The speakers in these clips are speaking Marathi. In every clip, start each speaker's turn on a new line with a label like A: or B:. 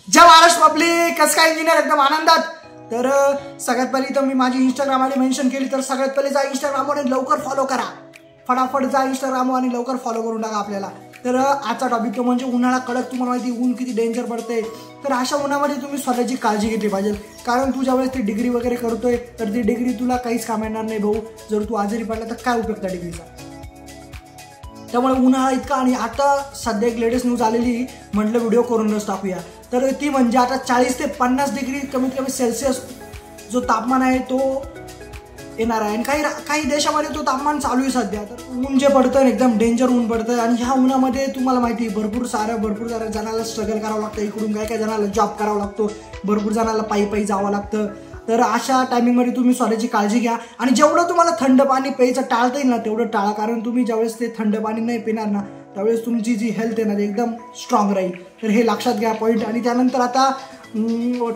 A: जय महाराष्ट्र पब्लिक, कसं काय इंजिनियर एकदम आनंदात। तर सगळ्यात पहिले तर मी माझी इंस्टाग्राम आली मेन्शन केली, तर सगळ्यात पहिले जा इंस्टाग्रामवर लवकर फॉलो करा, फटाफट जा इंस्टाग्राम आणि लवकर फॉलो करून टाका आपल्याला। तर आजचा टॉपिक तो म्हणजे उन्हाळा कडक। तुम्हाला माहिती ऊन किती डेंजर पडते, तर अशा उन्हामध्ये तुम्ही स्वतःची काळजी घेतली पाहिजे। कारण तू ज्यावेळेस ती डिग्री वगैरे करतोय तर ती डिग्री तुला काहीच काम येणार नाही भाऊ। जर तू आजारी पडला तर काय उपयोग त्या डिग्रीचा। त्यामुळे उन्हाळा इतका, आणि आता सध्या एक लेटेस्ट न्यूज आलेली, म्हटलं व्हिडिओ करूनच टाकूया। तर ती म्हणजे आता 40 ते 50 डिग्री कमीत कमी सेल्सिअस जो तापमान आहे तो येणार आहे। आणि काही देशामध्ये तो तापमान चालू आहे सध्या। तर ऊन जे पडतं एकदम डेंजर ऊन पडतं, आणि ह्या उन्हामध्ये तुम्हाला माहिती भरपूर साऱ्या जणांना स्ट्रगल करावं लागतं। इकडून काही जणांना जॉब करावा लागतो, भरपूर जणांना पायी जावं लागतं। तर अशा टायमिंगमध्ये तुम्ही स्वतःची काळजी घ्या, आणि जेवढं तुम्हाला थंड पाणी प्यायचं टाळता येईल ना तेवढं टाळा। कारण तुम्ही ज्यावेळेस ते थंड पाणी नाही पिणार ना त्यावेळेस तुमची जी हेल्थ आहे ना एकदम स्ट्रॉंग राहील। तर हे लक्षात घ्या पॉईंट। आणि त्यानंतर आता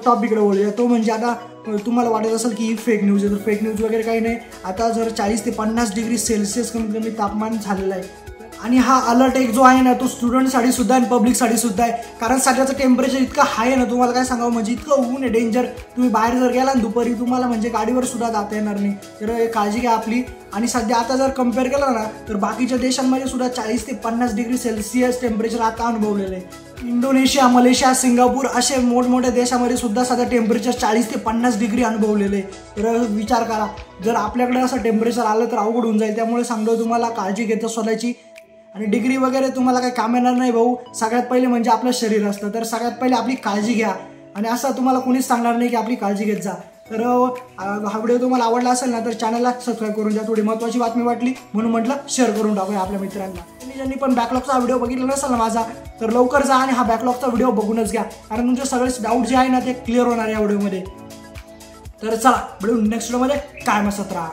A: टॉपिकडे वळूया, तो म्हणजे आता तुम्हाला वाटत असेल की ही फेक न्यूज आहे, तर फेक न्यूज वगैरे काही नाही। आता जर 40 ते 50 डिग्री सेल्सिअस कमीत कमी तापमान झालेलं आहे, आणि हा अलर्ट एक जो आहे ना तो स्टुडंटसाठी सुद्धा आणि पब्लिकसाठी सुद्धा आहे। कारण सध्याचं टेम्परेचर इतकं हाय आहे ना, तुम्हाला काय सांगावं, म्हणजे इतकं ऊन आहे डेंजर। तुम्ही बाहेर जर गेला ना दुपारी तुम्हाला म्हणजे गाडीवर सुद्धा जाता येणार नाही। तर काळजी घ्या आपली। आणि सध्या आता जर कम्पेअर केलं ना तर बाकीच्या देशांमध्ये सुद्धा 40 ते 50 डिग्री सेल्सिअस टेम्परेचर आता अनुभवलेलं आहे। इंडोनेशिया, मलेशिया, सिंगापूर असे मोठमोठ्या देशामध्ये सुद्धा सध्या टेम्परेचर 40 ते 50 डिग्री अनुभवलेलं आहे। तर विचार करा, जर आपल्याकडे असं टेम्परेचर आलं तर अवघड होऊन जाईल। त्यामुळे सांगतो तुम्हाला काळजी घेतो स्वतःची। आणि डिग्री वगैरे तुम्हाला काही काम येणार नाही भाऊ। सगळ्यात पहिले म्हणजे आपलं शरीर असतं, तर सगळ्यात पहिले आपली काळजी घ्या। आणि असं तुम्हाला कोणीच सांगणार नाही की आपली काळजी घेत जा। तर हा व्हिडिओ तुम्हाला आवडला असेल ना तर चॅनलला सबस्क्राईब करून द्या। थोडी महत्त्वाची बातमी वाटली म्हणून म्हटलं शेअर करून टाकूया आपल्या मित्रांना। ज्यांनी पण बॅकलॉगचा व्हिडिओ बघितला नसेल ना माझा, तर लवकर जा आणि हा बॅकलॉगचा व्हिडिओ बघूनच घ्या। कारण तुमचे सगळे डाऊट जे आहे ना ते क्लिअर होणार या व्हिडिओमध्ये। तर चला भेटू नेक्स्ट व्हिडिओमध्ये, काय मस्त राहा।